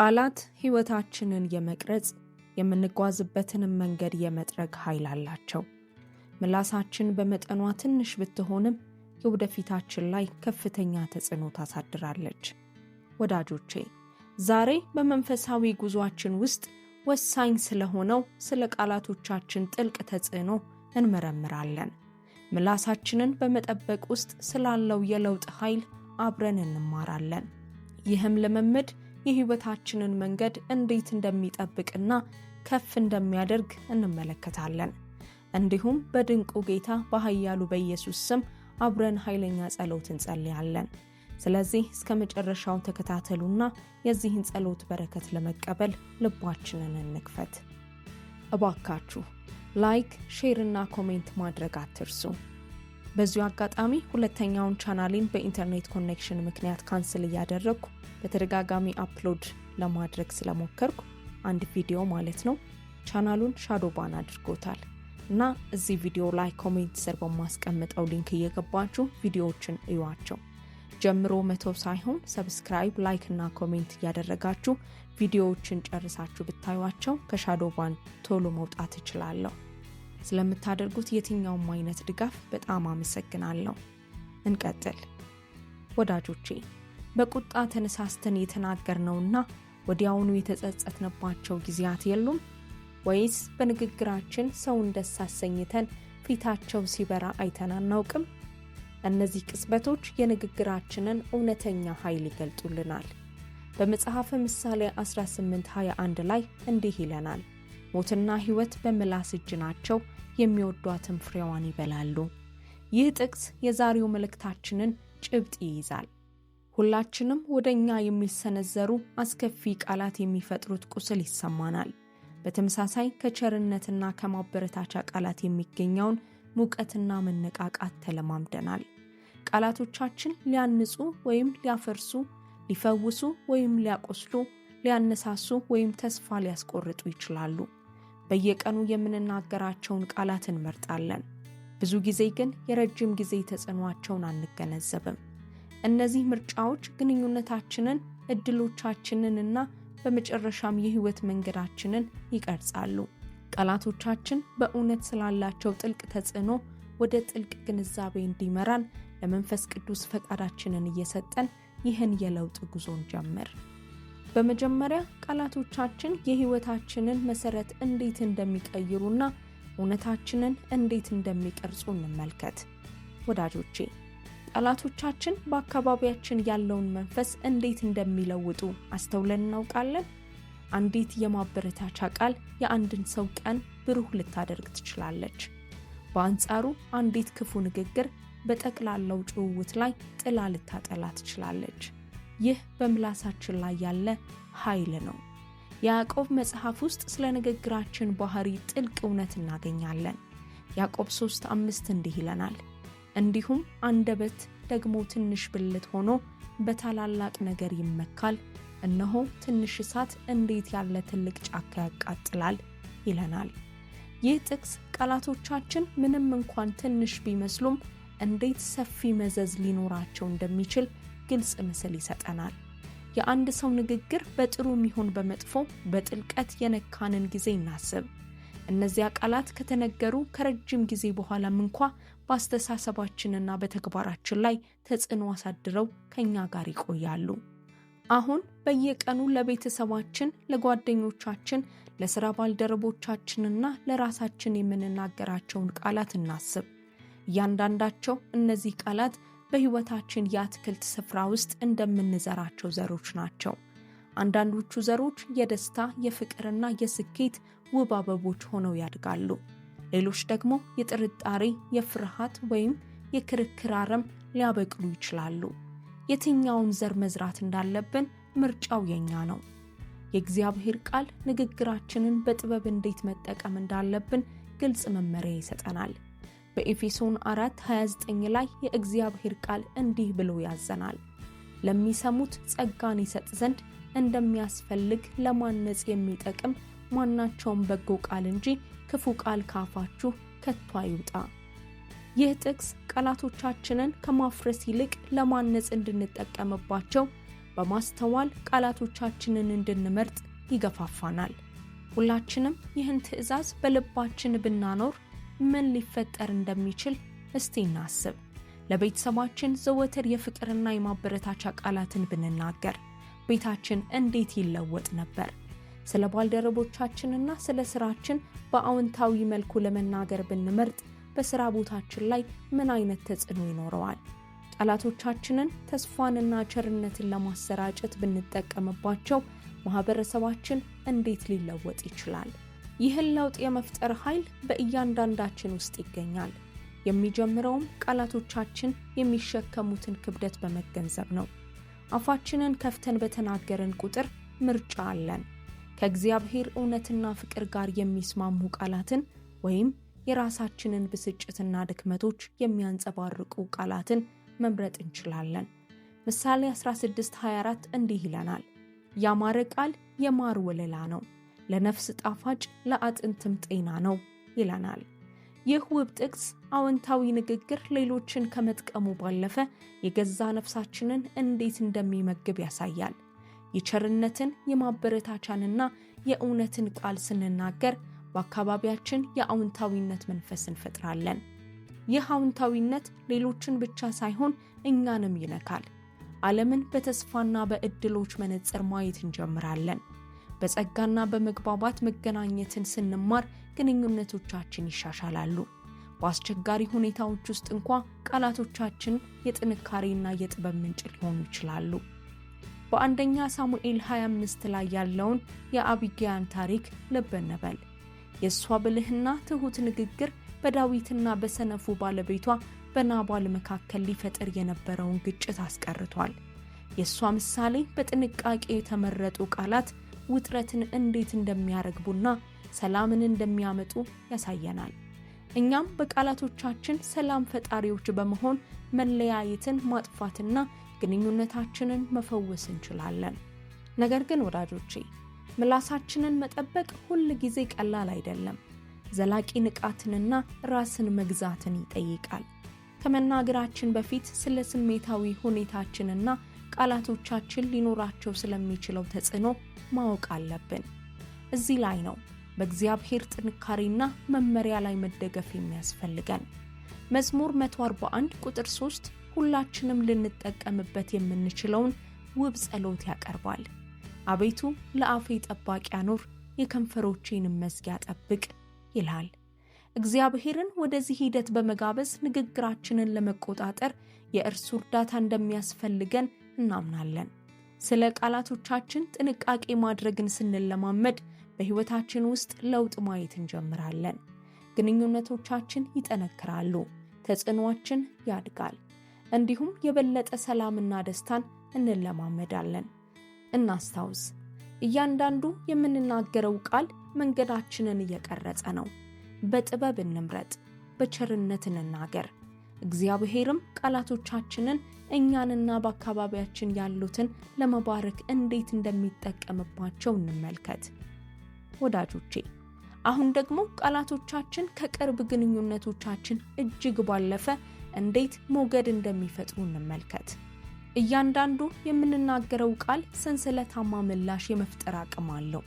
ቃላት ሕይወታችንን የመቅረጽ የምንጓዝበትን መንገድ የመጥረግ ኃይል አላቸው። ምላሳችን በመጠኗ ትንሽ ብትሆንም የወደፊታችን ላይ ከፍተኛ ተጽዕኖ ታሳድራለች። ወዳጆቼ ዛሬ በመንፈሳዊ ጉዟችን ውስጥ ወሳኝ ስለሆነው ስለ ቃላቶቻችን ጥልቅ ተጽዕኖ እንመረምራለን። ምላሳችንን በመጠበቅ ውስጥ ስላለው የለውጥ ኃይል አብረን እንማራለን። ይህም ልምምድ የሕይወታችንን መንገድ እንዴት እንደሚጠብቅና ከፍ እንደሚያደርግ እንመለከታለን። እንዲሁም በድንቁ ጌታ በኃያሉ በኢየሱስ ስም አብረን ኃይለኛ ጸሎት እንጸልያለን። ስለዚህ እስከ መጨረሻው ተከታተሉና የዚህን ጸሎት በረከት ለመቀበል ልባችንን እንክፈት። እባካችሁ ላይክ፣ ሼር እና ኮሜንት ማድረግ አትርሱ። በዚሁ አጋጣሚ ሁለተኛውን ቻናሌን በኢንተርኔት ኮኔክሽን ምክንያት ካንስል እያደረግኩ በተደጋጋሚ አፕሎድ ለማድረግ ስለሞከርኩ አንድ ቪዲዮ ማለት ነው ቻናሉን ሻዶ ባን አድርጎታል እና እዚህ ቪዲዮ ላይ ኮሜንት ስር በማስቀምጠው ሊንክ እየገባችሁ ቪዲዮዎችን እዩዋቸው። ጀምሮ መተው ሳይሆን ሰብስክራይብ፣ ላይክ እና ኮሜንት እያደረጋችሁ ቪዲዮዎችን ጨርሳችሁ ብታዩዋቸው ከሻዶ ባን ቶሎ መውጣት እችላለሁ። ስለምታደርጉት የትኛውም አይነት ድጋፍ በጣም አመሰግናለሁ። እንቀጥል። ወዳጆቼ በቁጣ ተነሳስተን የተናገርነውና ወዲያውኑ የተጸጸትንባቸው ጊዜያት የሉም? ወይስ በንግግራችን ሰውን ደስ አሰኝተን ፊታቸው ሲበራ አይተን አናውቅም? እነዚህ ቅጽበቶች የንግግራችንን እውነተኛ ኃይል ይገልጡልናል። በመጽሐፈ ምሳሌ 18:21 ላይ እንዲህ ይለናል፣ ሞትና ሕይወት በምላስ እጅ ናቸው፣ የሚወዷትም ፍሬዋን ይበላሉ። ይህ ጥቅስ የዛሬው መልእክታችንን ጭብጥ ይይዛል። ሁላችንም ወደኛ የሚሰነዘሩ አስከፊ ቃላት የሚፈጥሩት ቁስል ይሰማናል። በተመሳሳይ ከቸርነትና ከማበረታቻ ቃላት የሚገኘውን ሙቀትና መነቃቃት ተለማምደናል። ቃላቶቻችን ሊያንጹ ወይም ሊያፈርሱ፣ ሊፈውሱ ወይም ሊያቆስሉ፣ ሊያነሳሱ ወይም ተስፋ ሊያስቆርጡ ይችላሉ። በየቀኑ የምንናገራቸውን ቃላት እንመርጣለን። ብዙ ጊዜ ግን የረጅም ጊዜ ተጽዕኖአቸውን አንገነዘብም። እነዚህ ምርጫዎች ግንኙነታችንን፣ እድሎቻችንንና በመጨረሻም የህይወት መንገዳችንን ይቀርጻሉ። ቃላቶቻችን በእውነት ስላላቸው ጥልቅ ተጽዕኖ ወደ ጥልቅ ግንዛቤ እንዲመራን ለመንፈስ ቅዱስ ፈቃዳችንን እየሰጠን ይህን የለውጥ ጉዞን ጀምር። በመጀመሪያ ቃላቶቻችን የህይወታችንን መሰረት እንዴት እንደሚቀይሩና እውነታችንን እንዴት እንደሚቀርጹ እንመልከት። ወዳጆቼ ቃላቶቻችን በአካባቢያችን ያለውን መንፈስ እንዴት እንደሚለውጡ አስተውለን እናውቃለን? አንዲት የማበረታቻ ቃል የአንድን ሰው ቀን ብሩህ ልታደርግ ትችላለች። በአንጻሩ አንዲት ክፉ ንግግር በጠቅላላው ጭውውት ላይ ጥላ ልታጠላ ትችላለች። ይህ በምላሳችን ላይ ያለ ኃይል ነው። የያዕቆብ መጽሐፍ ውስጥ ስለ ንግግራችን ባህሪ ጥልቅ እውነት እናገኛለን። ያዕቆብ 3:5 እንዲህ ይለናል፣ እንዲሁም አንደበት ደግሞ ትንሽ ብልት ሆኖ በታላላቅ ነገር ይመካል፣ እነሆ ትንሽ እሳት እንዴት ያለ ትልቅ ጫካ ያቃጥላል ይለናል። ይህ ጥቅስ ቃላቶቻችን ምንም እንኳን ትንሽ ቢመስሉም እንዴት ሰፊ መዘዝ ሊኖራቸው እንደሚችል ግልጽ ምስል ይሰጠናል። የአንድ ሰው ንግግር በጥሩም ይሁን በመጥፎ በጥልቀት የነካንን ጊዜ እናስብ። እነዚያ ቃላት ከተነገሩ ከረጅም ጊዜ በኋላም እንኳ በአስተሳሰባችንና በተግባራችን ላይ ተጽዕኖ አሳድረው ከኛ ጋር ይቆያሉ። አሁን በየቀኑ ለቤተሰባችን፣ ለጓደኞቻችን፣ ለሥራ ባልደረቦቻችንና ለራሳችን የምንናገራቸውን ቃላት እናስብ። እያንዳንዳቸው እነዚህ ቃላት በሕይወታችን የአትክልት ስፍራ ውስጥ እንደምንዘራቸው ዘሮች ናቸው። አንዳንዶቹ ዘሮች የደስታ፣ የፍቅርና የስኬት ውብ አበቦች ሆነው ያድጋሉ። ሌሎች ደግሞ የጥርጣሬ፣ የፍርሃት ወይም የክርክር አረም ሊያበቅሉ ይችላሉ። የትኛውን ዘር መዝራት እንዳለብን ምርጫው የኛ ነው። የእግዚአብሔር ቃል ንግግራችንን በጥበብ እንዴት መጠቀም እንዳለብን ግልጽ መመሪያ ይሰጠናል። በኤፌሶን 4:29 ላይ የእግዚአብሔር ቃል እንዲህ ብሎ ያዘናል፣ ለሚሰሙት ጸጋን ይሰጥ ዘንድ እንደሚያስፈልግ ለማነጽ የሚጠቅም ማናቸውም በጎ ቃል እንጂ ክፉ ቃል ካፋችሁ ከቶ አይውጣ። ይህ ጥቅስ ቃላቶቻችንን ከማፍረስ ይልቅ ለማነጽ እንድንጠቀምባቸው በማስተዋል ቃላቶቻችንን እንድንመርጥ ይገፋፋናል። ሁላችንም ይህን ትእዛዝ በልባችን ብናኖር ምን ሊፈጠር እንደሚችል እስቲ እናስብ። ለቤተሰባችን ዘወትር የፍቅርና የማበረታቻ ቃላትን ብንናገር ቤታችን እንዴት ይለወጥ ነበር? ስለ ባልደረቦቻችንና ስለ ስራችን በአዎንታዊ መልኩ ለመናገር ብንመርጥ በስራ ቦታችን ላይ ምን አይነት ተጽዕኖ ይኖረዋል? ቃላቶቻችንን ተስፋንና ቸርነትን ለማሰራጨት ብንጠቀምባቸው ማህበረሰባችን እንዴት ሊለወጥ ይችላል? ይህን ለውጥ የመፍጠር ኃይል በእያንዳንዳችን ውስጥ ይገኛል። የሚጀምረውም ቃላቶቻችን የሚሸከሙትን ክብደት በመገንዘብ ነው። አፋችንን ከፍተን በተናገርን ቁጥር ምርጫ አለን። ከእግዚአብሔር እውነትና ፍቅር ጋር የሚስማሙ ቃላትን ወይም የራሳችንን ብስጭትና ድክመቶች የሚያንጸባርቁ ቃላትን መምረጥ እንችላለን። ምሳሌ 16:24 እንዲህ ይለናል፣ ያማረ ቃል የማር ወለላ ነው፣ ለነፍስ ጣፋጭ ለአጥንትም ጤና ነው ይለናል። ይህ ውብ ጥቅስ አዎንታዊ ንግግር ሌሎችን ከመጥቀሙ ባለፈ የገዛ ነፍሳችንን እንዴት እንደሚመግብ ያሳያል። የቸርነትን የማበረታቻንና የእውነትን ቃል ስንናገር በአካባቢያችን የአዎንታዊነት መንፈስ እንፈጥራለን። ይህ አዎንታዊነት ሌሎችን ብቻ ሳይሆን እኛንም ይነካል። ዓለምን በተስፋና በእድሎች መነጽር ማየት እንጀምራለን። በጸጋና በመግባባት መገናኘትን ስንማር ግንኙነቶቻችን ይሻሻላሉ። በአስቸጋሪ ሁኔታዎች ውስጥ እንኳ ቃላቶቻችን የጥንካሬና የጥበብ ምንጭ ሊሆኑ ይችላሉ። በአንደኛ ሳሙኤል 25 ላይ ያለውን የአቢግያን ታሪክ ልብ እንበል። የእሷ ብልህና ትሁት ንግግር በዳዊትና በሰነፉ ባለቤቷ በናባል መካከል ሊፈጠር የነበረውን ግጭት አስቀርቷል። የእሷ ምሳሌ በጥንቃቄ የተመረጡ ቃላት ውጥረትን እንዴት እንደሚያረግቡና ሰላምን እንደሚያመጡ ያሳየናል። እኛም በቃላቶቻችን ሰላም ፈጣሪዎች በመሆን መለያየትን ማጥፋትና ግንኙነታችንን መፈወስ እንችላለን። ነገር ግን ወዳጆቼ ምላሳችንን መጠበቅ ሁል ጊዜ ቀላል አይደለም። ዘላቂ ንቃትንና ራስን መግዛትን ይጠይቃል። ከመናገራችን በፊት ስለ ስሜታዊ ሁኔታችንና ቃላቶቻችን ሊኖራቸው ስለሚችለው ተጽዕኖ ማወቅ አለብን። እዚህ ላይ ነው በእግዚአብሔር ጥንካሬና መመሪያ ላይ መደገፍ የሚያስፈልገን። መዝሙር 141 ቁጥር 3 ሁላችንም ልንጠቀምበት የምንችለውን ውብ ጸሎት ያቀርባል። አቤቱ ለአፌ ጠባቂ አኑር፣ የከንፈሮቼንም መዝጊያ ጠብቅ ይላል። እግዚአብሔርን ወደዚህ ሂደት በመጋበዝ ንግግራችንን ለመቆጣጠር የእርሱ እርዳታ እንደሚያስፈልገን እናምናለን። ስለ ቃላቶቻችን ጥንቃቄ ማድረግን ስንለማመድ በሕይወታችን ውስጥ ለውጥ ማየት እንጀምራለን። ግንኙነቶቻችን ይጠነክራሉ፣ ተጽዕኖአችን ያድጋል፣ እንዲሁም የበለጠ ሰላምና ደስታን እንለማመዳለን። እናስታውስ፣ እያንዳንዱ የምንናገረው ቃል መንገዳችንን እየቀረጸ ነው። በጥበብ እንምረጥ፣ በቸርነት እንናገር። እግዚአብሔርም ቃላቶቻችንን እኛንና በአካባቢያችን ያሉትን ለመባረክ እንዴት እንደሚጠቀምባቸው እንመልከት። ወዳጆቼ አሁን ደግሞ ቃላቶቻችን ከቅርብ ግንኙነቶቻችን እጅግ ባለፈ እንዴት ሞገድ እንደሚፈጥሩ እንመልከት። እያንዳንዱ የምንናገረው ቃል ሰንሰለታማ ምላሽ የመፍጠር አቅም አለው።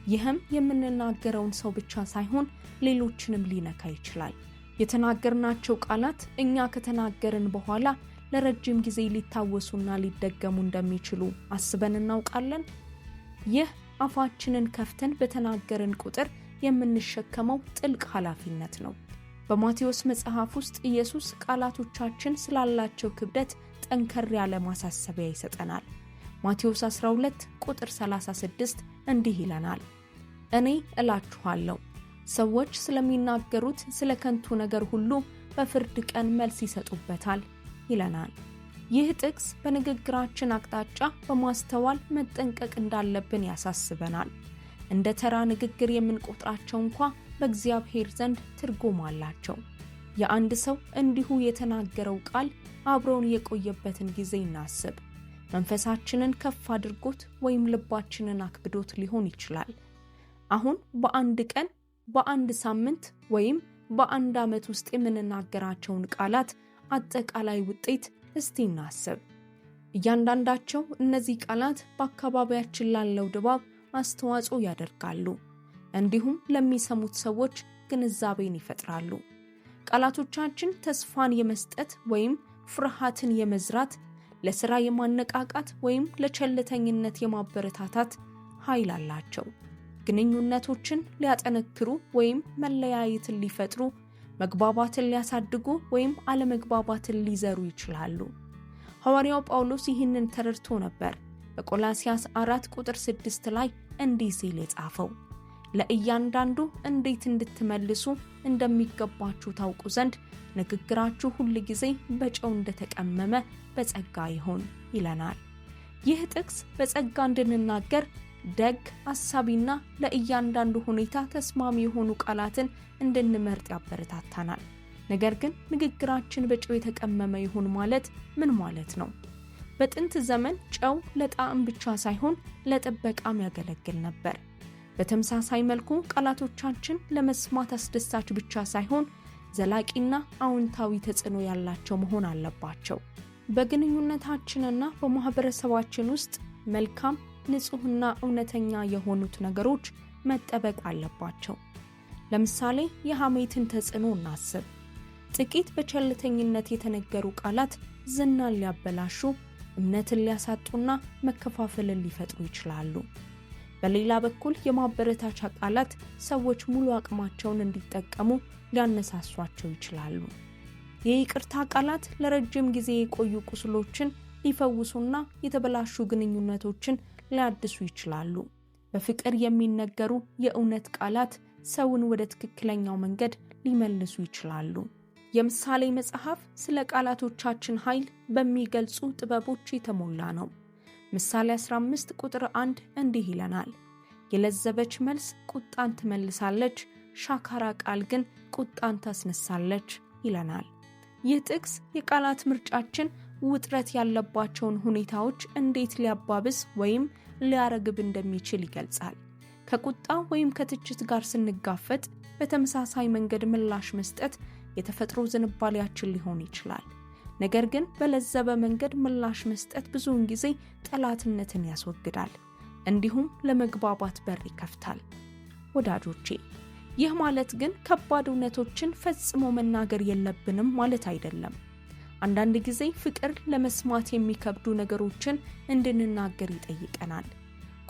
ይህም የምንናገረውን ሰው ብቻ ሳይሆን ሌሎችንም ሊነካ ይችላል። የተናገርናቸው ቃላት እኛ ከተናገርን በኋላ ለረጅም ጊዜ ሊታወሱና ሊደገሙ እንደሚችሉ አስበን እናውቃለን? ይህ አፋችንን ከፍተን በተናገርን ቁጥር የምንሸከመው ጥልቅ ኃላፊነት ነው። በማቴዎስ መጽሐፍ ውስጥ ኢየሱስ ቃላቶቻችን ስላላቸው ክብደት ጠንከር ያለ ማሳሰቢያ ይሰጠናል። ማቴዎስ 12 ቁጥር 36 እንዲህ ይለናል፣ እኔ እላችኋለሁ ሰዎች ስለሚናገሩት ስለ ከንቱ ነገር ሁሉ በፍርድ ቀን መልስ ይሰጡበታል ይለናል። ይህ ጥቅስ በንግግራችን አቅጣጫ በማስተዋል መጠንቀቅ እንዳለብን ያሳስበናል። እንደ ተራ ንግግር የምንቆጥራቸው እንኳ በእግዚአብሔር ዘንድ ትርጉም አላቸው። የአንድ ሰው እንዲሁ የተናገረው ቃል አብሮን የቆየበትን ጊዜ እናስብ። መንፈሳችንን ከፍ አድርጎት ወይም ልባችንን አክብዶት ሊሆን ይችላል። አሁን በአንድ ቀን፣ በአንድ ሳምንት ወይም በአንድ ዓመት ውስጥ የምንናገራቸውን ቃላት አጠቃላይ ውጤት እስቲ እናስብ። እያንዳንዳቸው እነዚህ ቃላት በአካባቢያችን ላለው ድባብ አስተዋጽኦ ያደርጋሉ፣ እንዲሁም ለሚሰሙት ሰዎች ግንዛቤን ይፈጥራሉ። ቃላቶቻችን ተስፋን የመስጠት ወይም ፍርሃትን የመዝራት፣ ለሥራ የማነቃቃት ወይም ለቸልተኝነት የማበረታታት ኃይል አላቸው። ግንኙነቶችን ሊያጠነክሩ ወይም መለያየትን ሊፈጥሩ፣ መግባባትን ሊያሳድጉ ወይም አለመግባባትን ሊዘሩ ይችላሉ። ሐዋርያው ጳውሎስ ይህንን ተረድቶ ነበር በቆላስያስ 4:6 ላይ እንዲህ ሲል የጻፈው፣ ለእያንዳንዱ እንዴት እንድትመልሱ እንደሚገባችሁ ታውቁ ዘንድ ንግግራችሁ ሁል ጊዜ በጨው እንደተቀመመ በጸጋ ይሁን ይለናል። ይህ ጥቅስ በጸጋ እንድንናገር ደግ፣ አሳቢና ለእያንዳንዱ ሁኔታ ተስማሚ የሆኑ ቃላትን እንድንመርጥ ያበረታታናል። ነገር ግን ንግግራችን በጨው የተቀመመ ይሁን ማለት ምን ማለት ነው? በጥንት ዘመን ጨው ለጣዕም ብቻ ሳይሆን ለጥበቃም ያገለግል ነበር። በተመሳሳይ መልኩ ቃላቶቻችን ለመስማት አስደሳች ብቻ ሳይሆን ዘላቂና አዎንታዊ ተጽዕኖ ያላቸው መሆን አለባቸው። በግንኙነታችንና በማህበረሰባችን ውስጥ መልካም፣ ንጹህና እውነተኛ የሆኑት ነገሮች መጠበቅ አለባቸው። ለምሳሌ የሐሜትን ተጽዕኖ እናስብ። ጥቂት በቸልተኝነት የተነገሩ ቃላት ዝናን ሊያበላሹ፣ እምነትን ሊያሳጡና መከፋፈልን ሊፈጥሩ ይችላሉ። በሌላ በኩል የማበረታቻ ቃላት ሰዎች ሙሉ አቅማቸውን እንዲጠቀሙ ሊያነሳሷቸው ይችላሉ። የይቅርታ ቃላት ለረጅም ጊዜ የቆዩ ቁስሎችን ሊፈውሱና የተበላሹ ግንኙነቶችን ሊያድሱ ይችላሉ። በፍቅር የሚነገሩ የእውነት ቃላት ሰውን ወደ ትክክለኛው መንገድ ሊመልሱ ይችላሉ። የምሳሌ መጽሐፍ ስለ ቃላቶቻችን ኃይል በሚገልጹ ጥበቦች የተሞላ ነው። ምሳሌ 15:1 እንዲህ ይለናል፣ የለዘበች መልስ ቁጣን ትመልሳለች፣ ሻካራ ቃል ግን ቁጣን ታስነሳለች ይለናል። ይህ ጥቅስ የቃላት ምርጫችን ውጥረት ያለባቸውን ሁኔታዎች እንዴት ሊያባብስ ወይም ሊያረግብ እንደሚችል ይገልጻል። ከቁጣ ወይም ከትችት ጋር ስንጋፈጥ በተመሳሳይ መንገድ ምላሽ መስጠት የተፈጥሮ ዝንባሌያችን ሊሆን ይችላል። ነገር ግን በለዘበ መንገድ ምላሽ መስጠት ብዙውን ጊዜ ጠላትነትን ያስወግዳል፣ እንዲሁም ለመግባባት በር ይከፍታል። ወዳጆቼ፣ ይህ ማለት ግን ከባድ እውነቶችን ፈጽሞ መናገር የለብንም ማለት አይደለም። አንዳንድ ጊዜ ፍቅር ለመስማት የሚከብዱ ነገሮችን እንድንናገር ይጠይቀናል።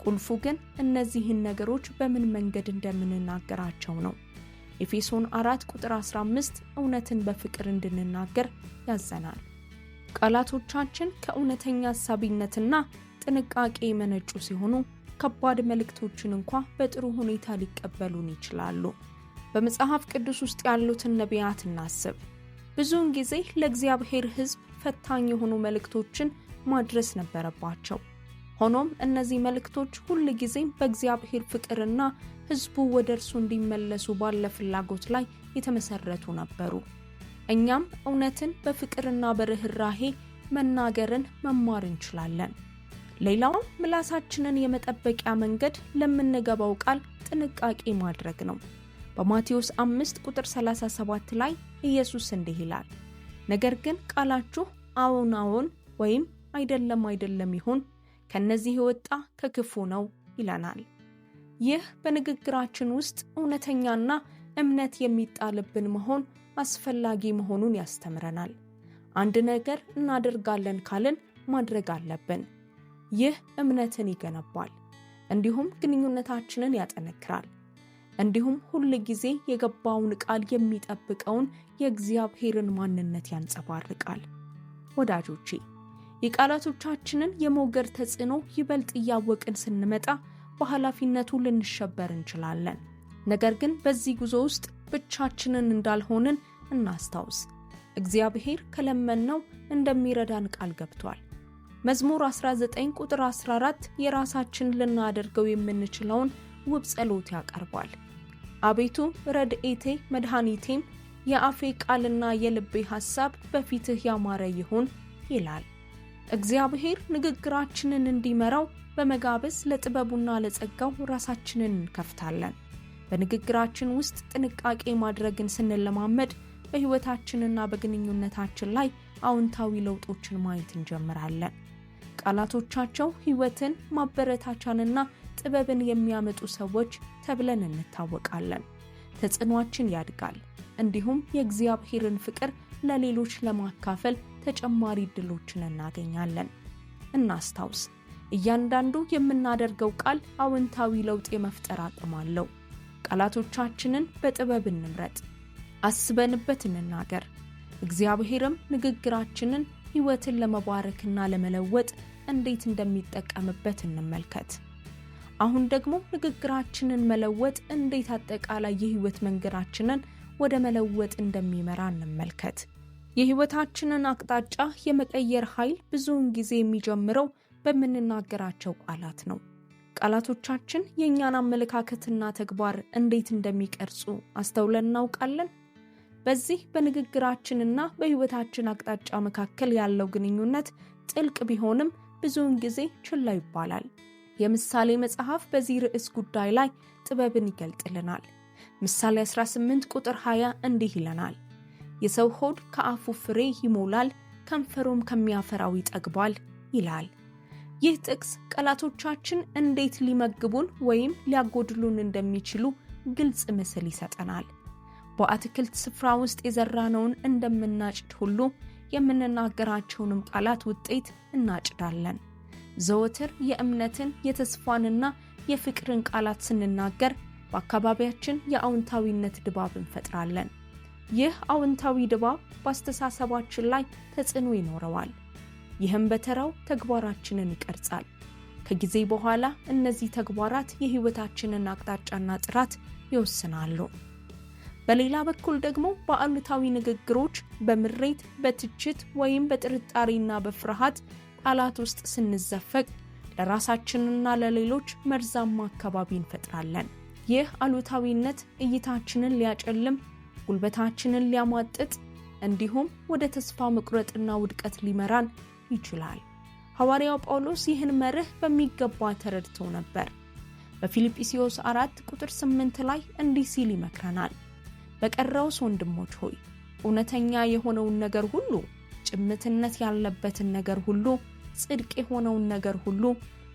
ቁልፉ ግን እነዚህን ነገሮች በምን መንገድ እንደምንናገራቸው ነው። ኤፌሶን 4:15 እውነትን በፍቅር እንድንናገር ያዘናል። ቃላቶቻችን ከእውነተኛ አሳቢነትና ጥንቃቄ የመነጩ ሲሆኑ ከባድ መልእክቶችን እንኳ በጥሩ ሁኔታ ሊቀበሉን ይችላሉ። በመጽሐፍ ቅዱስ ውስጥ ያሉትን ነቢያት እናስብ። ብዙውን ጊዜ ለእግዚአብሔር ሕዝብ ፈታኝ የሆኑ መልእክቶችን ማድረስ ነበረባቸው። ሆኖም እነዚህ መልእክቶች ሁል ጊዜም በእግዚአብሔር ፍቅርና ሕዝቡ ወደ እርሱ እንዲመለሱ ባለ ፍላጎት ላይ የተመሰረቱ ነበሩ። እኛም እውነትን በፍቅርና በርህራሄ መናገርን መማር እንችላለን። ሌላው ምላሳችንን የመጠበቂያ መንገድ ለምንገባው ቃል ጥንቃቄ ማድረግ ነው። በማቴዎስ 5:37 ላይ ኢየሱስ እንዲህ ይላል፣ ነገር ግን ቃላችሁ አዎን አዎን ወይም አይደለም አይደለም ይሁን፣ ከነዚህ የወጣ ከክፉ ነው ይለናል። ይህ በንግግራችን ውስጥ እውነተኛና እምነት የሚጣልብን መሆን አስፈላጊ መሆኑን ያስተምረናል። አንድ ነገር እናደርጋለን ካልን ማድረግ አለብን። ይህ እምነትን ይገነባል፣ እንዲሁም ግንኙነታችንን ያጠነክራል። እንዲሁም ሁል ጊዜ የገባውን ቃል የሚጠብቀውን የእግዚአብሔርን ማንነት ያንጸባርቃል። ወዳጆቼ፣ የቃላቶቻችንን የሞገድ ተጽዕኖ ይበልጥ እያወቅን ስንመጣ በኃላፊነቱ ልንሸበር እንችላለን። ነገር ግን በዚህ ጉዞ ውስጥ ብቻችንን እንዳልሆንን እናስታውስ። እግዚአብሔር ከለመነው እንደሚረዳን ቃል ገብቷል። መዝሙር 19:14 የራሳችን ልናደርገው የምንችለውን ውብ ጸሎት ያቀርባል። አቤቱ ረድኤቴ መድኃኒቴም፣ የአፌ ቃልና የልቤ ሐሳብ በፊትህ ያማረ ይሁን ይላል። እግዚአብሔር ንግግራችንን እንዲመራው በመጋበዝ ለጥበቡና ለጸጋው ራሳችንን እንከፍታለን። በንግግራችን ውስጥ ጥንቃቄ ማድረግን ስንለማመድ በሕይወታችንና በግንኙነታችን ላይ አዎንታዊ ለውጦችን ማየት እንጀምራለን። ቃላቶቻቸው ሕይወትን፣ ማበረታቻንና ጥበብን የሚያመጡ ሰዎች ተብለን እንታወቃለን። ተጽዕኖአችን ያድጋል። እንዲሁም የእግዚአብሔርን ፍቅር ለሌሎች ለማካፈል ተጨማሪ ዕድሎችን እናገኛለን። እናስታውስ፣ እያንዳንዱ የምናደርገው ቃል አዎንታዊ ለውጥ የመፍጠር አቅም አለው። ቃላቶቻችንን በጥበብ እንምረጥ፣ አስበንበት እንናገር። እግዚአብሔርም ንግግራችንን ሕይወትን ለመባረክና ለመለወጥ እንዴት እንደሚጠቀምበት እንመልከት። አሁን ደግሞ ንግግራችንን መለወጥ እንዴት አጠቃላይ የሕይወት መንገዳችንን ወደ መለወጥ እንደሚመራ እንመልከት። የሕይወታችንን አቅጣጫ የመቀየር ኃይል ብዙውን ጊዜ የሚጀምረው በምንናገራቸው ቃላት ነው። ቃላቶቻችን የእኛን አመለካከትና ተግባር እንዴት እንደሚቀርጹ አስተውለን እናውቃለን? በዚህ በንግግራችንና በሕይወታችን አቅጣጫ መካከል ያለው ግንኙነት ጥልቅ ቢሆንም ብዙውን ጊዜ ችላ ይባላል። የምሳሌ መጽሐፍ በዚህ ርዕስ ጉዳይ ላይ ጥበብን ይገልጥልናል። ምሳሌ 18 ቁጥር 20 እንዲህ ይለናል፣ የሰው ሆድ ከአፉ ፍሬ ይሞላል፣ ከንፈሩም ከሚያፈራው ይጠግባል ይላል። ይህ ጥቅስ ቃላቶቻችን እንዴት ሊመግቡን ወይም ሊያጎድሉን እንደሚችሉ ግልጽ ምስል ይሰጠናል። በአትክልት ስፍራ ውስጥ የዘራነውን እንደምናጭድ ሁሉ የምንናገራቸውንም ቃላት ውጤት እናጭዳለን። ዘወትር የእምነትን፣ የተስፋንና የፍቅርን ቃላት ስንናገር በአካባቢያችን የአዎንታዊነት ድባብ እንፈጥራለን። ይህ አዎንታዊ ድባብ በአስተሳሰባችን ላይ ተጽዕኖ ይኖረዋል። ይህም በተራው ተግባራችንን ይቀርጻል። ከጊዜ በኋላ እነዚህ ተግባራት የሕይወታችንን አቅጣጫና ጥራት ይወስናሉ። በሌላ በኩል ደግሞ በአሉታዊ ንግግሮች፣ በምሬት፣ በትችት ወይም በጥርጣሬና በፍርሃት ቃላት ውስጥ ስንዘፈቅ ለራሳችንና ለሌሎች መርዛማ አካባቢ እንፈጥራለን። ይህ አሉታዊነት እይታችንን ሊያጨልም፣ ጉልበታችንን ሊያሟጥጥ እንዲሁም ወደ ተስፋ መቁረጥና ውድቀት ሊመራን ይችላል። ሐዋርያው ጳውሎስ ይህን መርህ በሚገባ ተረድቶ ነበር። በፊልጵስዩስ 4 ቁጥር 8 ላይ እንዲህ ሲል ይመክረናል፣ በቀረውስ ወንድሞች ሆይ እውነተኛ የሆነውን ነገር ሁሉ፣ ጭምትነት ያለበትን ነገር ሁሉ፣ ጽድቅ የሆነውን ነገር ሁሉ፣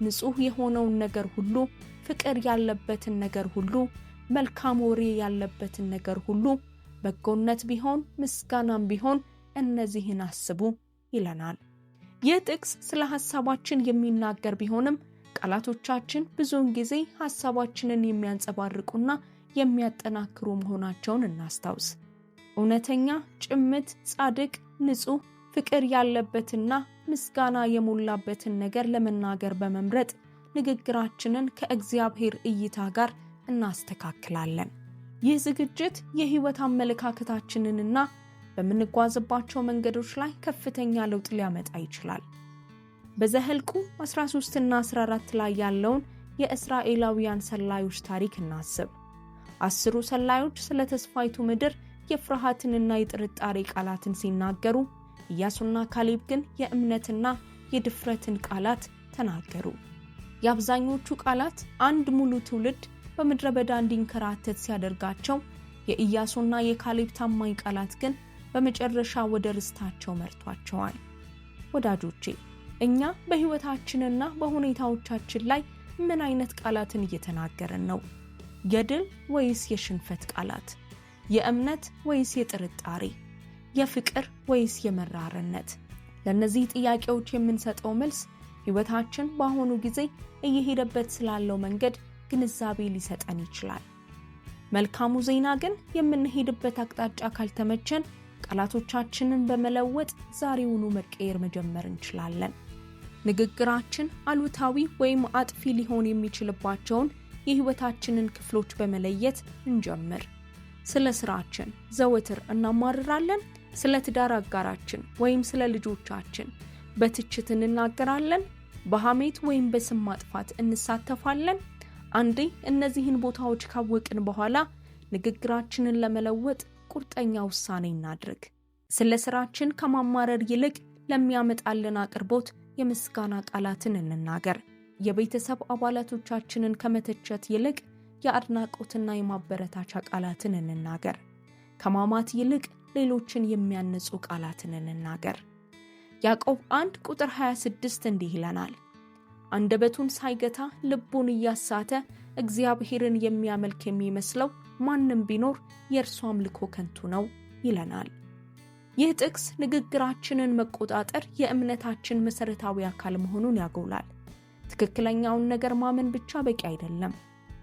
ንጹሕ የሆነውን ነገር ሁሉ፣ ፍቅር ያለበትን ነገር ሁሉ፣ መልካም ወሬ ያለበትን ነገር ሁሉ፣ በጎነት ቢሆን ምስጋናም ቢሆን እነዚህን አስቡ ይለናል። ይህ ጥቅስ ስለ ሐሳባችን የሚናገር ቢሆንም ቃላቶቻችን ብዙውን ጊዜ ሐሳባችንን የሚያንጸባርቁና የሚያጠናክሩ መሆናቸውን እናስታውስ። እውነተኛ፣ ጭምት፣ ጻድቅ፣ ንጹሕ፣ ፍቅር ያለበትና ምስጋና የሞላበትን ነገር ለመናገር በመምረጥ ንግግራችንን ከእግዚአብሔር እይታ ጋር እናስተካክላለን። ይህ ዝግጅት የሕይወት አመለካከታችንንና በምንጓዝባቸው መንገዶች ላይ ከፍተኛ ለውጥ ሊያመጣ ይችላል። በዘኍልቍ 13 እና 14 ላይ ያለውን የእስራኤላውያን ሰላዮች ታሪክ እናስብ። 10ሩ ሰላዮች ስለ ተስፋይቱ ምድር የፍርሃትንና የጥርጣሬ ቃላትን ሲናገሩ፣ ኢያሱና ካሌብ ግን የእምነትና የድፍረትን ቃላት ተናገሩ። የአብዛኞቹ ቃላት አንድ ሙሉ ትውልድ በምድረ በዳ እንዲንከራተት ሲያደርጋቸው፣ የኢያሱና የካሌብ ታማኝ ቃላት ግን በመጨረሻ ወደ ርስታቸው መርቷቸዋል። ወዳጆቼ፣ እኛ በሕይወታችንና በሁኔታዎቻችን ላይ ምን አይነት ቃላትን እየተናገርን ነው? የድል ወይስ የሽንፈት ቃላት? የእምነት ወይስ የጥርጣሬ? የፍቅር ወይስ የመራርነት? ለእነዚህ ጥያቄዎች የምንሰጠው መልስ ሕይወታችን በአሁኑ ጊዜ እየሄደበት ስላለው መንገድ ግንዛቤ ሊሰጠን ይችላል። መልካሙ ዜና ግን የምንሄድበት አቅጣጫ ካልተመቸን ቃላቶቻችንን በመለወጥ ዛሬውኑ መቀየር መጀመር እንችላለን። ንግግራችን አሉታዊ ወይም አጥፊ ሊሆን የሚችልባቸውን የሕይወታችንን ክፍሎች በመለየት እንጀምር። ስለ ስራችን ዘወትር እናማርራለን? ስለ ትዳር አጋራችን ወይም ስለ ልጆቻችን በትችት እንናገራለን? በሐሜት ወይም በስም ማጥፋት እንሳተፋለን? አንዴ እነዚህን ቦታዎች ካወቅን በኋላ ንግግራችንን ለመለወጥ ቁርጠኛ ውሳኔ እናድርግ። ስለ ስራችን ከማማረር ይልቅ ለሚያመጣልን አቅርቦት የምስጋና ቃላትን እንናገር። የቤተሰብ አባላቶቻችንን ከመተቸት ይልቅ የአድናቆትና የማበረታቻ ቃላትን እንናገር። ከማማት ይልቅ ሌሎችን የሚያንጹ ቃላትን እንናገር። ያዕቆብ 1 ቁጥር 26 እንዲህ ይለናል፣ አንደበቱን ሳይገታ ልቡን እያሳተ እግዚአብሔርን የሚያመልክ የሚመስለው ማንም ቢኖር የእርሱ አምልኮ ከንቱ ነው ይለናል። ይህ ጥቅስ ንግግራችንን መቆጣጠር የእምነታችን መሰረታዊ አካል መሆኑን ያጎላል። ትክክለኛውን ነገር ማመን ብቻ በቂ አይደለም።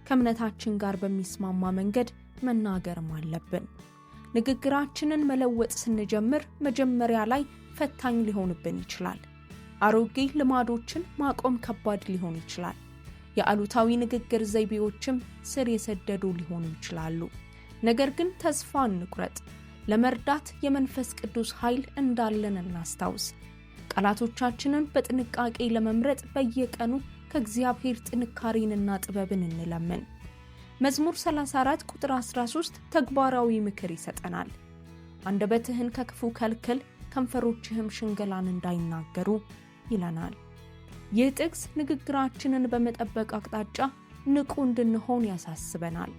ከእምነታችን ጋር በሚስማማ መንገድ መናገርም አለብን። ንግግራችንን መለወጥ ስንጀምር መጀመሪያ ላይ ፈታኝ ሊሆንብን ይችላል። አሮጌ ልማዶችን ማቆም ከባድ ሊሆን ይችላል። የአሉታዊ ንግግር ዘይቤዎችም ስር የሰደዱ ሊሆኑ ይችላሉ። ነገር ግን ተስፋ እንቁረጥ። ለመርዳት የመንፈስ ቅዱስ ኃይል እንዳለን እናስታውስ። ቃላቶቻችንን በጥንቃቄ ለመምረጥ በየቀኑ ከእግዚአብሔር ጥንካሬንና ጥበብን እንለምን። መዝሙር 34 ቁጥር 13 ተግባራዊ ምክር ይሰጠናል። አንደበትህን ከክፉ ከልክል፣ ከንፈሮችህም ሽንገላን እንዳይናገሩ ይለናል። ይህ ጥቅስ ንግግራችንን በመጠበቅ አቅጣጫ ንቁ እንድንሆን ያሳስበናል።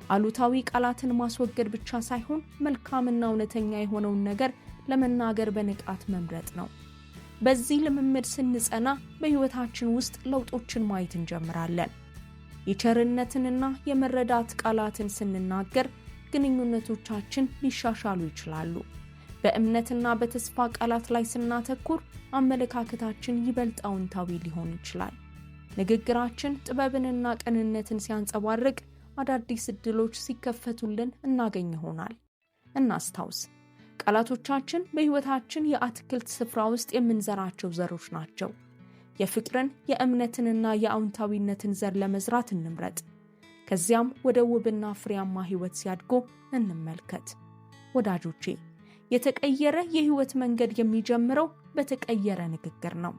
አሉታዊ ቃላትን ማስወገድ ብቻ ሳይሆን መልካምና እውነተኛ የሆነውን ነገር ለመናገር በንቃት መምረጥ ነው። በዚህ ልምምድ ስንጸና በሕይወታችን ውስጥ ለውጦችን ማየት እንጀምራለን። የቸርነትንና የመረዳት ቃላትን ስንናገር ግንኙነቶቻችን ሊሻሻሉ ይችላሉ። በእምነትና በተስፋ ቃላት ላይ ስናተኩር አመለካከታችን ይበልጥ አዎንታዊ ሊሆን ይችላል። ንግግራችን ጥበብንና ቅንነትን ሲያንጸባርቅ አዳዲስ ዕድሎች ሲከፈቱልን እናገኝ ይሆናል። እናስታውስ፣ ቃላቶቻችን በሕይወታችን የአትክልት ስፍራ ውስጥ የምንዘራቸው ዘሮች ናቸው። የፍቅርን፣ የእምነትንና የአዎንታዊነትን ዘር ለመዝራት እንምረጥ። ከዚያም ወደ ውብና ፍሬያማ ሕይወት ሲያድጉ እንመልከት። ወዳጆቼ፣ የተቀየረ የሕይወት መንገድ የሚጀምረው በተቀየረ ንግግር ነው።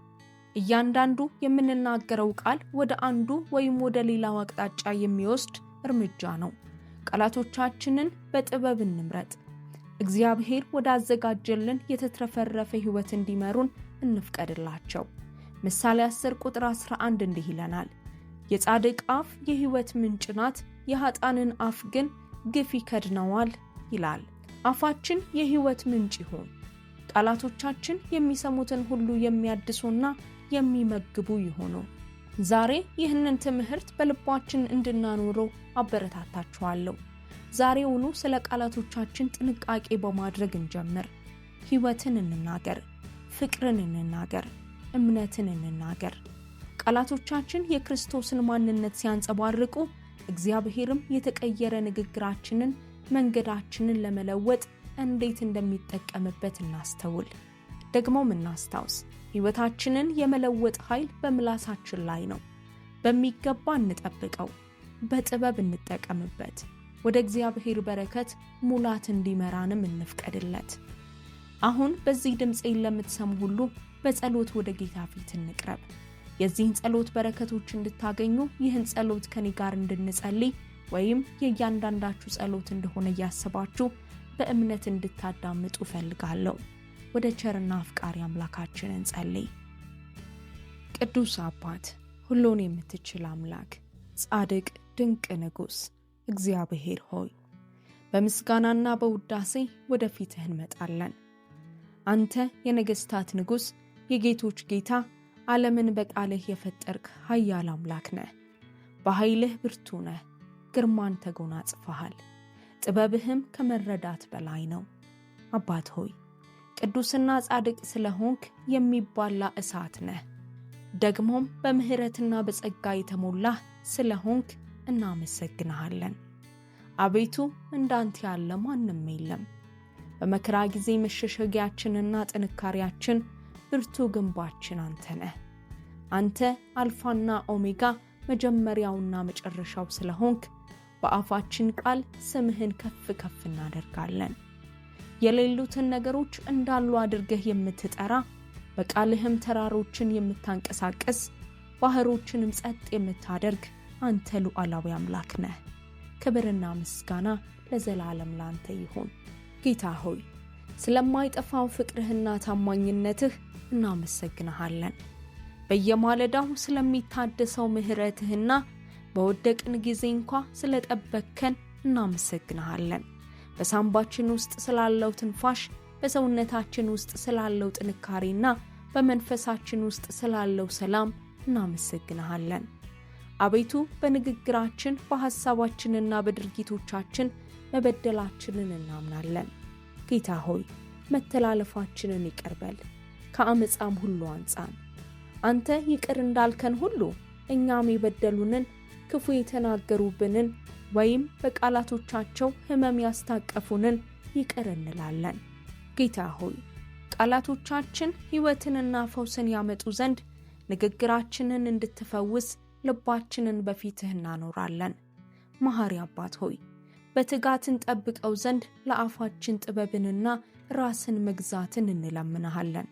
እያንዳንዱ የምንናገረው ቃል ወደ አንዱ ወይም ወደ ሌላው አቅጣጫ የሚወስድ እርምጃ ነው። ቃላቶቻችንን በጥበብ እንምረጥ። እግዚአብሔር ወዳዘጋጀልን የተትረፈረፈ ሕይወት እንዲመሩን እንፍቀድላቸው። ምሳሌ 10 ቁጥር 11 እንዲህ ይለናል፣ የጻድቅ አፍ የሕይወት ምንጭ ናት፣ የኃጥአንን አፍ ግን ግፍ ይከድነዋል ይላል። አፋችን የሕይወት ምንጭ ይሁን። ቃላቶቻችን የሚሰሙትን ሁሉ የሚያድሱና የሚመግቡ ይሆኑ። ዛሬ ይህንን ትምህርት በልባችን እንድናኖረው አበረታታችኋለሁ። ዛሬውኑ ስለ ቃላቶቻችን ጥንቃቄ በማድረግ እንጀምር። ሕይወትን እንናገር፣ ፍቅርን እንናገር፣ እምነትን እንናገር። ቃላቶቻችን የክርስቶስን ማንነት ሲያንጸባርቁ እግዚአብሔርም የተቀየረ ንግግራችንን፣ መንገዳችንን ለመለወጥ እንዴት እንደሚጠቀምበት እናስተውል። ደግሞም እናስታውስ፣ ሕይወታችንን የመለወጥ ኃይል በምላሳችን ላይ ነው። በሚገባ እንጠብቀው፣ በጥበብ እንጠቀምበት። ወደ እግዚአብሔር በረከት ሙላት እንዲመራንም እንፍቀድለት። አሁን በዚህ ድምፄን ለምትሰሙ ሁሉ በጸሎት ወደ ጌታ ፊት እንቅረብ። የዚህን ጸሎት በረከቶች እንድታገኙ ይህን ጸሎት ከኔ ጋር እንድንጸልይ ወይም የእያንዳንዳችሁ ጸሎት እንደሆነ እያሰባችሁ በእምነት እንድታዳምጡ ፈልጋለሁ። ወደ ቸርና አፍቃሪ አምላካችን እንጸልይ። ቅዱስ አባት፣ ሁሉን የምትችል አምላክ፣ ጻድቅ ድንቅ ንጉሥ እግዚአብሔር ሆይ በምስጋናና በውዳሴ ወደ ፊትህ እንመጣለን። አንተ የነገሥታት ንጉሥ፣ የጌቶች ጌታ፣ ዓለምን በቃልህ የፈጠርክ ኃያል አምላክ ነህ። በኃይልህ ብርቱ ነህ፣ ግርማን ተጎናጽፈሃል። ጥበብህም ከመረዳት በላይ ነው። አባት ሆይ ቅዱስና ጻድቅ ስለሆንክ የሚባላ እሳት ነህ። ደግሞም በምሕረትና በጸጋ የተሞላህ ስለሆንክ እናመሰግንሃለን። አቤቱ እንዳንተ ያለ ማንም የለም። በመከራ ጊዜ መሸሸጊያችንና ጥንካሬያችን፣ ብርቱ ግንባችን አንተ ነህ። አንተ አልፋና ኦሜጋ መጀመሪያውና መጨረሻው ስለሆንክ በአፋችን ቃል ስምህን ከፍ ከፍ እናደርጋለን። የሌሉትን ነገሮች እንዳሉ አድርገህ የምትጠራ፣ በቃልህም ተራሮችን የምታንቀሳቅስ፣ ባህሮችንም ጸጥ የምታደርግ አንተ ሉዓላዊ አምላክ ነህ። ክብርና ምስጋና ለዘላለም ላንተ ይሁን። ጌታ ሆይ ስለማይጠፋው ፍቅርህና ታማኝነትህ እናመሰግንሃለን። በየማለዳው ስለሚታደሰው ምሕረትህና በወደቅን ጊዜ እንኳ ስለጠበቅከን እናመሰግንሃለን። በሳምባችን ውስጥ ስላለው ትንፋሽ፣ በሰውነታችን ውስጥ ስላለው ጥንካሬና በመንፈሳችን ውስጥ ስላለው ሰላም እናመሰግንሃለን። አቤቱ በንግግራችን በሐሳባችንና በድርጊቶቻችን መበደላችንን እናምናለን። ጌታ ሆይ መተላለፋችንን ይቅር በል፣ ከአመፃም ሁሉ አንጻን። አንተ ይቅር እንዳልከን ሁሉ እኛም የበደሉንን ክፉ የተናገሩብንን ወይም በቃላቶቻቸው ሕመም ያስታቀፉንን ይቅር እንላለን። ጌታ ሆይ ቃላቶቻችን ሕይወትንና ፈውስን ያመጡ ዘንድ ንግግራችንን እንድትፈውስ ልባችንን በፊትህ እናኖራለን። መሐሪ አባት ሆይ በትጋት እንጠብቀው ዘንድ ለአፋችን ጥበብንና ራስን መግዛትን እንለምንሃለን።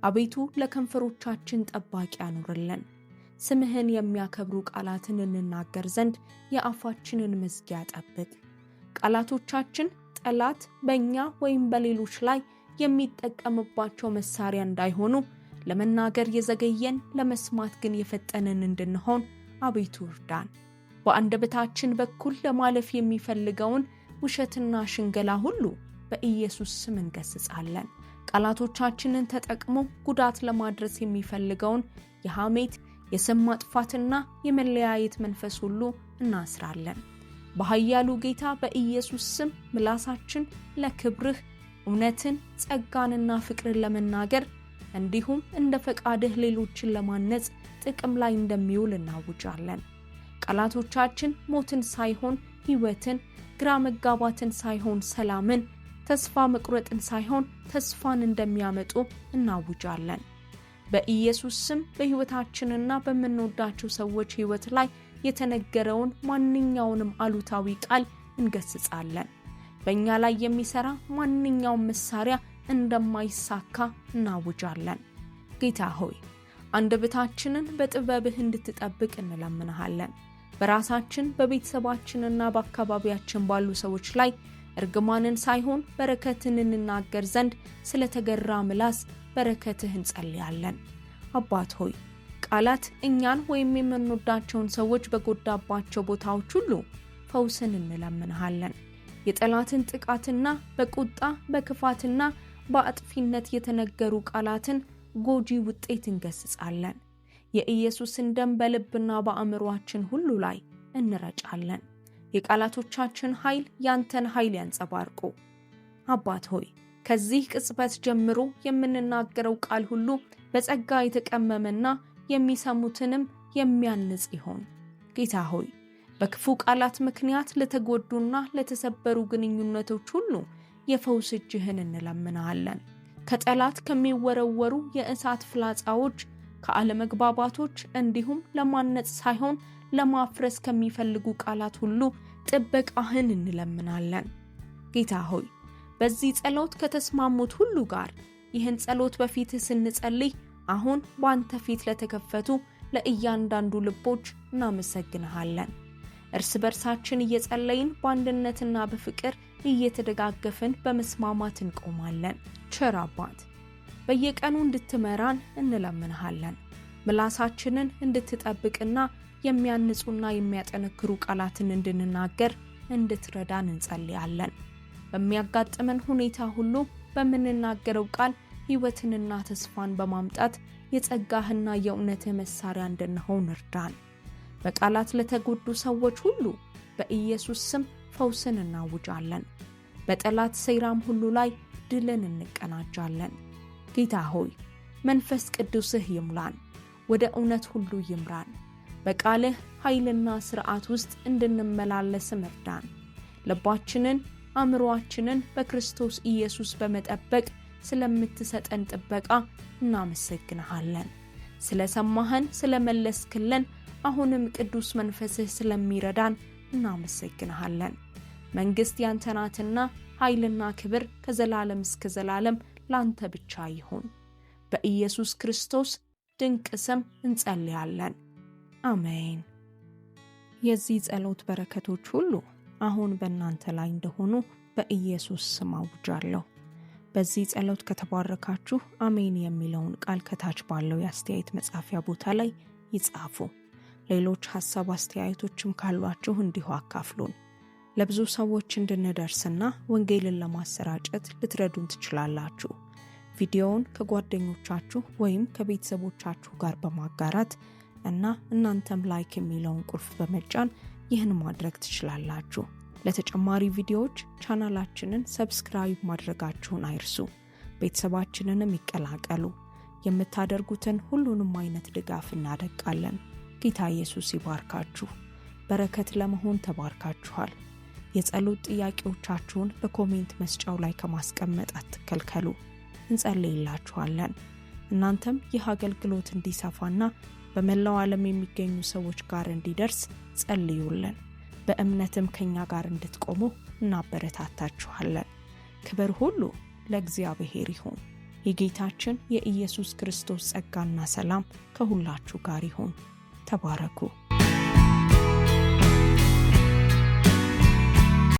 አቤቱ ለከንፈሮቻችን ጠባቂ አኑርልን። ስምህን የሚያከብሩ ቃላትን እንናገር ዘንድ የአፋችንን መዝጊያ ጠብቅ። ቃላቶቻችን ጠላት በእኛ ወይም በሌሎች ላይ የሚጠቀምባቸው መሳሪያ እንዳይሆኑ ለመናገር የዘገየን ለመስማት ግን የፈጠንን እንድንሆን አቤቱ እርዳን። በአንደበታችን በኩል ለማለፍ የሚፈልገውን ውሸትና ሽንገላ ሁሉ በኢየሱስ ስም እንገስጻለን። ቃላቶቻችንን ተጠቅሞ ጉዳት ለማድረስ የሚፈልገውን የሐሜት፣ የስም ማጥፋትና የመለያየት መንፈስ ሁሉ እናስራለን። በኃያሉ ጌታ በኢየሱስ ስም ምላሳችን ለክብርህ እውነትን፣ ጸጋንና ፍቅርን ለመናገር እንዲሁም እንደ ፈቃድህ ሌሎችን ለማነጽ ጥቅም ላይ እንደሚውል እናውጃለን። ቃላቶቻችን ሞትን ሳይሆን ሕይወትን፣ ግራ መጋባትን ሳይሆን ሰላምን፣ ተስፋ መቁረጥን ሳይሆን ተስፋን እንደሚያመጡ እናውጃለን። በኢየሱስ ስም በሕይወታችንና በምንወዳቸው ሰዎች ሕይወት ላይ የተነገረውን ማንኛውንም አሉታዊ ቃል እንገስጻለን። በእኛ ላይ የሚሰራ ማንኛውም መሳሪያ እንደማይሳካ እናውጃለን። ጌታ ሆይ አንደበታችንን በጥበብህ እንድትጠብቅ እንለምንሃለን። በራሳችን በቤተሰባችንና በአካባቢያችን ባሉ ሰዎች ላይ እርግማንን ሳይሆን በረከትን እንናገር ዘንድ ስለተገራ ምላስ በረከትህ እንጸልያለን። አባት ሆይ ቃላት እኛን ወይም የምንወዳቸውን ሰዎች በጎዳባቸው ቦታዎች ሁሉ ፈውስን እንለምንሃለን። የጠላትን ጥቃትና በቁጣ በክፋትና በአጥፊነት የተነገሩ ቃላትን ጎጂ ውጤት እንገስጻለን። የኢየሱስን ደም በልብና በአእምሮአችን ሁሉ ላይ እንረጫለን። የቃላቶቻችን ኃይል ያንተን ኃይል ያንጸባርቁ። አባት ሆይ ከዚህ ቅጽበት ጀምሮ የምንናገረው ቃል ሁሉ በጸጋ የተቀመመና የሚሰሙትንም የሚያንጽ ይሆን። ጌታ ሆይ በክፉ ቃላት ምክንያት ለተጎዱና ለተሰበሩ ግንኙነቶች ሁሉ የፈውስ እጅህን እንለምናለን። ከጠላት ከሚወረወሩ የእሳት ፍላጻዎች፣ ከአለመግባባቶች እንዲሁም ለማነጽ ሳይሆን ለማፍረስ ከሚፈልጉ ቃላት ሁሉ ጥበቃህን እንለምናለን። ጌታ ሆይ በዚህ ጸሎት ከተስማሙት ሁሉ ጋር ይህን ጸሎት በፊትህ ስንጸልይ አሁን በአንተ ፊት ለተከፈቱ ለእያንዳንዱ ልቦች እናመሰግንሃለን። እርስ በርሳችን እየጸለይን በአንድነትና በፍቅር እየተደጋገፍን በመስማማት እንቆማለን። ቸር አባት በየቀኑ እንድትመራን እንለምንሃለን። ምላሳችንን እንድትጠብቅና የሚያንጹና የሚያጠነክሩ ቃላትን እንድንናገር እንድትረዳን እንጸልያለን። በሚያጋጥመን ሁኔታ ሁሉ በምንናገረው ቃል ሕይወትንና ተስፋን በማምጣት የጸጋህና የእውነትህ መሳሪያ እንድንሆን እርዳን። በቃላት ለተጎዱ ሰዎች ሁሉ በኢየሱስ ስም ፈውስን እናውጃለን። በጠላት ሴራም ሁሉ ላይ ድልን እንቀናጃለን። ጌታ ሆይ መንፈስ ቅዱስህ ይሙላን፣ ወደ እውነት ሁሉ ይምራን። በቃልህ ኃይልና ሥርዓት ውስጥ እንድንመላለስ እርዳን። ልባችንን አእምሮአችንን በክርስቶስ ኢየሱስ በመጠበቅ ስለምትሰጠን ጥበቃ እናመሰግንሃለን። ስለሰማህን ስለመለስክልን አሁንም ቅዱስ መንፈስህ ስለሚረዳን እናመሰግንሃለን። መንግሥት ያንተ ናትና ኃይልና ክብር ከዘላለም እስከ ዘላለም ላንተ ብቻ ይሁን። በኢየሱስ ክርስቶስ ድንቅ ስም እንጸልያለን። አሜን። የዚህ ጸሎት በረከቶች ሁሉ አሁን በእናንተ ላይ እንደሆኑ በኢየሱስ ስም አውጃለሁ። በዚህ ጸሎት ከተባረካችሁ አሜን የሚለውን ቃል ከታች ባለው የአስተያየት መጻፊያ ቦታ ላይ ይጻፉ። ሌሎች ሐሳብ አስተያየቶችም ካሏችሁ እንዲሁ አካፍሉን። ለብዙ ሰዎች እንድንደርስና ወንጌልን ለማሰራጨት ልትረዱን ትችላላችሁ። ቪዲዮውን ከጓደኞቻችሁ ወይም ከቤተሰቦቻችሁ ጋር በማጋራት እና እናንተም ላይክ የሚለውን ቁልፍ በመጫን ይህን ማድረግ ትችላላችሁ። ለተጨማሪ ቪዲዮዎች ቻናላችንን ሰብስክራይብ ማድረጋችሁን አይርሱ። ቤተሰባችንንም ይቀላቀሉ። የምታደርጉትን ሁሉንም አይነት ድጋፍ እናደርጋለን። ጌታ ኢየሱስ ይባርካችሁ። በረከት ለመሆን ተባርካችኋል። የጸሎት ጥያቄዎቻችሁን በኮሜንት መስጫው ላይ ከማስቀመጥ አትከልከሉ። እንጸልይላችኋለን። እናንተም ይህ አገልግሎት እንዲሰፋና በመላው ዓለም የሚገኙ ሰዎች ጋር እንዲደርስ ጸልዩልን። በእምነትም ከኛ ጋር እንድትቆሙ እናበረታታችኋለን። ክብር ሁሉ ለእግዚአብሔር ይሁን። የጌታችን የኢየሱስ ክርስቶስ ጸጋና ሰላም ከሁላችሁ ጋር ይሁን። ተባረኩ።